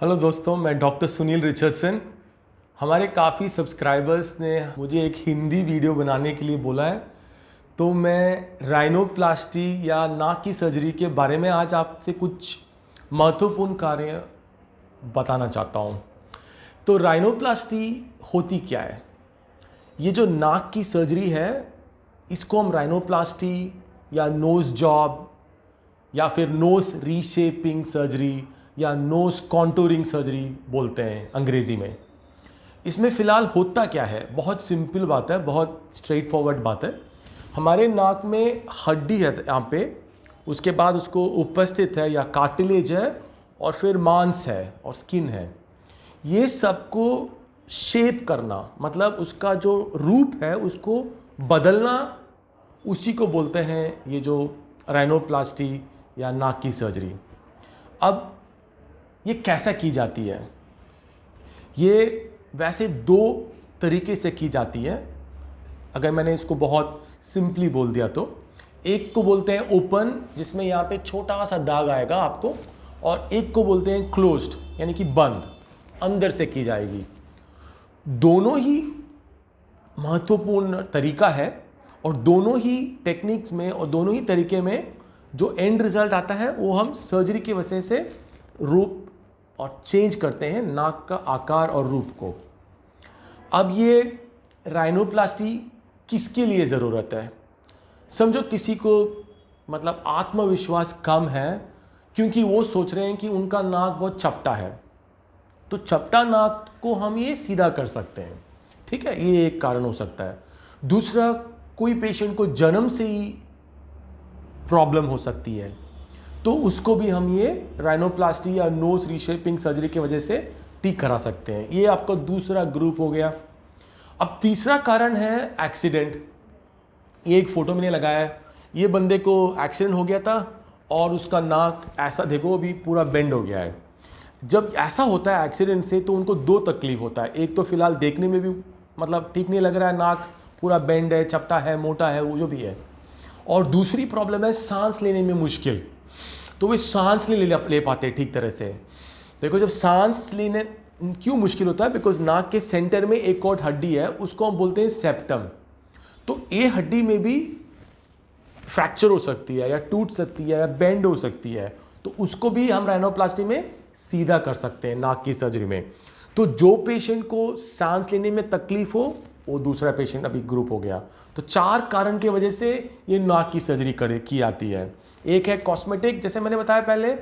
Hello दोस्तों, मैं doctor Sunil Richardson. हमारे काफ़ी सब्सक्राइबर्स ने मुझे एक हिंदी वीडियो बनाने के लिए बोला है, तो मैं राइनोप्लास्टी या नाक की सर्जरी के बारे में आज आपसे कुछ महत्वपूर्ण कार्य बताना चाहता हूँ। तो राइनोप्लास्टी होती क्या है? ये जो नाक की सर्जरी है, इसको हम राइनोप्लास्टी या नोज़ जॉब या फिर नोज़ रीशेपिंग सर्जरी या नोज़ कॉन्टूरिंग सर्जरी बोलते हैं अंग्रेज़ी में। इसमें फ़िलहाल होता क्या है? बहुत सिंपल बात है, बहुत स्ट्रेट फॉरवर्ड बात है। हमारे नाक में हड्डी है यहाँ पे, उसके बाद उसको उपस्थित है या कार्टिलेज है, और फिर मांस है और स्किन है। ये सबको शेप करना, मतलब उसका जो रूप है उसको बदलना, उसी को बोलते हैं ये जो राइनोप्लास्टी या नाक की सर्जरी। अब ये कैसा की जाती है? ये वैसे दो तरीके से की जाती है। अगर मैंने इसको बहुत सिंपली बोल दिया तो एक को बोलते हैं ओपन, जिसमें यहाँ पे छोटा सा दाग आएगा आपको, और एक को बोलते हैं क्लोज्ड, यानी कि बंद, अंदर से की जाएगी। दोनों ही महत्वपूर्ण तरीका है, और दोनों ही टेक्निक्स में और दोनों ही तरीके में जो एंड रिजल्ट आता है वो हम सर्जरी की वजह से रूप और चेंज करते हैं नाक का आकार और रूप को। अब ये राइनोप्लास्टी किसके लिए ज़रूरत है? समझो किसी को मतलब आत्मविश्वास कम है, क्योंकि वो सोच रहे हैं कि उनका नाक बहुत चपटा है, तो चपटा नाक को हम ये सीधा कर सकते हैं। ठीक है, ये एक कारण हो सकता है। दूसरा, कोई पेशेंट को जन्म से ही प्रॉब्लम हो सकती है, तो उसको भी हम ये राइनोप्लास्टी या नोज रीशेपिंग सर्जरी की वजह से ठीक करा सकते हैं। ये आपका दूसरा ग्रुप हो गया। अब तीसरा कारण है एक्सीडेंट। ये एक फोटो मैंने लगाया है। ये बंदे को एक्सीडेंट हो गया था और उसका नाक ऐसा देखो अभी पूरा बेंड हो गया है। जब ऐसा होता है एक्सीडेंट से, तो उनको दो तकलीफ होता है। एक तो फिलहाल देखने में भी मतलब ठीक नहीं लग रहा है, नाक पूरा बेंड है, चपटा है, मोटा है, वो जो भी है। और दूसरी प्रॉब्लम है सांस लेने में मुश्किल। तो वे सांस नहीं ले पाते ठीक तरह से। देखो, जब सांस लेने क्यों मुश्किल होता है? बिकॉज नाक के सेंटर में एक और हड्डी है, उसको हम बोलते हैं सेप्टम। तो ये हड्डी में भी फ्रैक्चर हो सकती है या टूट सकती है या बेंड हो सकती है, तो उसको भी हम राइनोप्लास्टी में सीधा कर सकते हैं नाक की सर्जरी में। तो जो पेशेंट को सांस लेने में तकलीफ हो, वो दूसरा पेशेंट अभी ग्रुप हो गया। तो चार कारण की वजह से ये नाक की सर्जरी की जाती है। एक है कॉस्मेटिक, जैसे मैंने बताया पहले,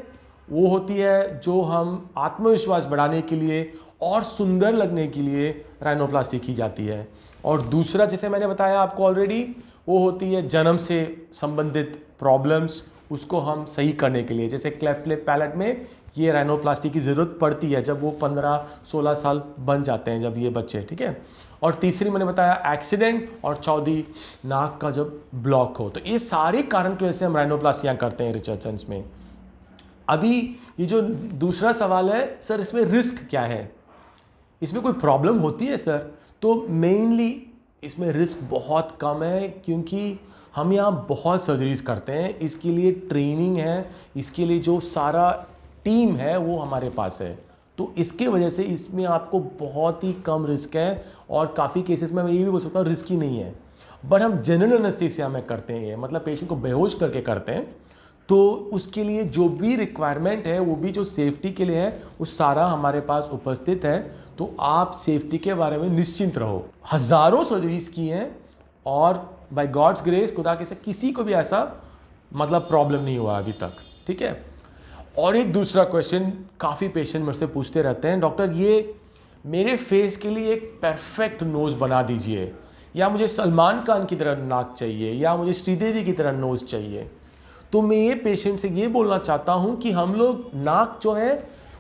वो होती है जो हम आत्मविश्वास बढ़ाने के लिए और सुंदर लगने के लिए राइनोप्लास्टी की जाती है। और दूसरा, जैसे मैंने बताया आपको ऑलरेडी, वो होती है जन्म से संबंधित प्रॉब्लम्स, उसको हम सही करने के लिए, जैसे क्लेफ्ट लिप पैलेट में ये राइनोप्लास्टी की ज़रूरत पड़ती है जब वो 15-16 साल बन जाते हैं, जब ये बच्चे। ठीक है। और तीसरी मैंने बताया एक्सीडेंट, और चौथी नाक का जब ब्लॉक हो। तो ये सारे कारण की वजह से हम राइनोप्लास्टियाँ करते हैं रिचर्डसन्स में। अभी ये जो दूसरा सवाल है, सर इसमें रिस्क क्या है, इसमें कोई प्रॉब्लम होती है सर? तो मेनली इसमें रिस्क बहुत कम है, क्योंकि हम यहाँ बहुत सर्जरीज करते हैं। इसके लिए ट्रेनिंग है, इसके लिए जो सारा टीम है वो हमारे पास है। तो इसके वजह से इसमें आपको बहुत ही कम रिस्क है, और काफ़ी केसेस में मैं ये भी बोल सकता हूँ रिस्की नहीं है। बट हम जनरल एनेस्थीसिया में करते हैं, ये मतलब पेशेंट को बेहोश करके करते हैं। तो उसके लिए जो भी रिक्वायरमेंट है, वो भी जो सेफ्टी के लिए है, वो सारा हमारे पास उपस्थित है। तो आप सेफ्टी के बारे में निश्चिंत रहो। हज़ारों सर्जरीज की हैं, और बाय गॉड्स ग्रेस, खुदा के से किसी को भी ऐसा मतलब प्रॉब्लम नहीं हुआ अभी तक। ठीक है। और एक दूसरा क्वेश्चन काफ़ी पेशेंट मुझसे पूछते रहते हैं, डॉक्टर ये मेरे फेस के लिए एक परफेक्ट नोज़ बना दीजिए, या मुझे सलमान खान की तरह नाक चाहिए, या मुझे श्रीदेवी की तरह नोज़ चाहिए। तो मैं ये पेशेंट से ये बोलना चाहता हूँ कि हम लोग नाक जो है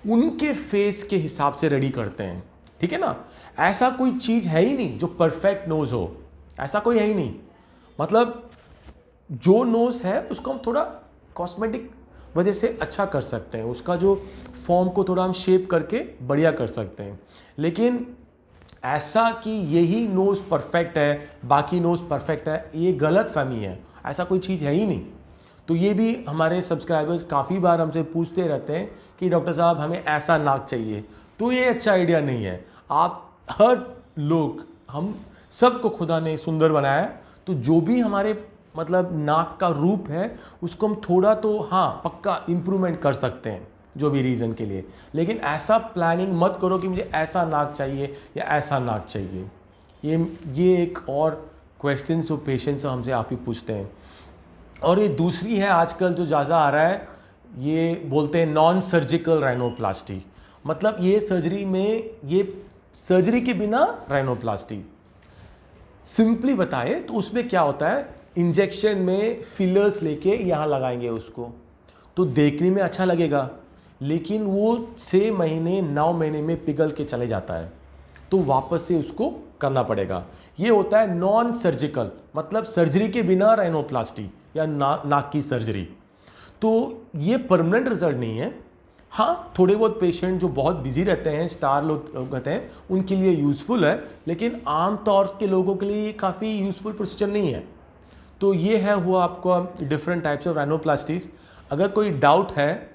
उनके फेस के हिसाब से रेडी करते हैं। ठीक है ना। ऐसा कोई चीज़ है ही नहीं जो परफेक्ट नोज़ हो, ऐसा कोई है ही नहीं। मतलब जो नोज़ है उसको हम थोड़ा कॉस्मेटिक वजह से अच्छा कर सकते हैं, उसका जो फॉर्म को थोड़ा हम शेप करके बढ़िया कर सकते हैं। लेकिन ऐसा कि यही नोज़ परफेक्ट है, बाकी नोज़ परफेक्ट है, ये गलत फहमी है। ऐसा कोई चीज़ है ही नहीं। तो ये भी हमारे सब्सक्राइबर्स काफ़ी बार हमसे पूछते रहते हैं कि डॉक्टर साहब हमें ऐसा नाक चाहिए। तो ये अच्छा आइडिया नहीं है। आप हर लोग, हम सबको खुदा ने सुंदर बनाया है, तो जो भी हमारे मतलब नाक का रूप है उसको हम थोड़ा तो हाँ पक्का इम्प्रूवमेंट कर सकते हैं जो भी रीज़न के लिए। लेकिन ऐसा प्लानिंग मत करो कि मुझे ऐसा नाक चाहिए या ऐसा नाक चाहिए। ये एक और क्वेश्चन जो पेशेंट्स हमसे काफ़ी पूछते हैं। और ये दूसरी है आजकल जो ज़्यादा आ रहा है, ये बोलते हैं नॉन सर्जिकल राइनोप्लास्टी। मतलब ये सर्जरी में, ये सर्जरी के बिना राइनोप्लास्टी। सिंपली बताए तो उसमें क्या होता है, इंजेक्शन में फिलर्स लेके यहाँ लगाएंगे उसको, तो देखने में अच्छा लगेगा लेकिन वो 6 महीने 9 महीने में पिघल के चले जाता है, तो वापस से उसको करना पड़ेगा। ये होता है नॉन सर्जिकल, मतलब सर्जरी के बिना राइनोप्लास्टी या नाक की सर्जरी। तो ये परमानेंट रिजल्ट नहीं है। हाँ, थोड़े बहुत पेशेंट जो बहुत बिजी रहते हैं, स्टार लोग कहते हैं, उनके लिए यूज़फुल है, लेकिन आम तौर के लोगों के लिए काफ़ी यूज़फुल प्रोसीजर नहीं है। तो ये है हुआ आपको डिफरेंट टाइप्स ऑफ राइनोप्लास्टीज। अगर कोई डाउट है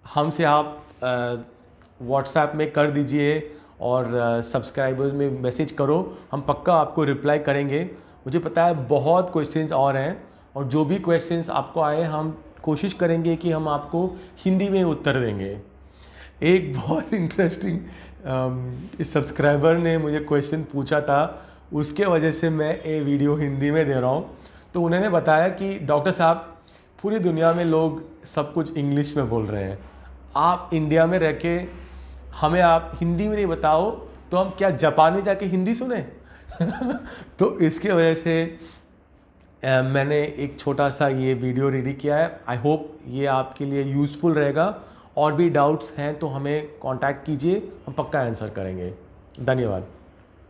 हमसे आप व्हाट्सएप में कर दीजिए और सब्सक्राइबर्स में मैसेज करो, हम पक्का आपको रिप्लाई करेंगे। मुझे पता है बहुत क्वेश्चंस और हैं, और जो भी क्वेश्चंस आपको आए हम कोशिश करेंगे कि हम आपको हिंदी में उत्तर देंगे। एक बहुत इंटरेस्टिंग इस सब्सक्राइबर ने मुझे क्वेश्चन पूछा था, उसके वजह से मैं ये वीडियो हिंदी में दे रहा हूँ। तो उन्होंने बताया कि डॉक्टर साहब, पूरी दुनिया में लोग सब कुछ इंग्लिश में बोल रहे हैं, आप इंडिया में रह के हमें आप हिंदी में नहीं बताओ तो हम क्या जापान में जाके हिंदी सुने? तो इसके वजह से मैंने एक छोटा सा ये वीडियो रेडी किया है। आई होप ये आपके लिए यूज़फुल रहेगा। और भी डाउट्स हैं तो हमें कांटेक्ट कीजिए, हम पक्का आंसर करेंगे। धन्यवाद।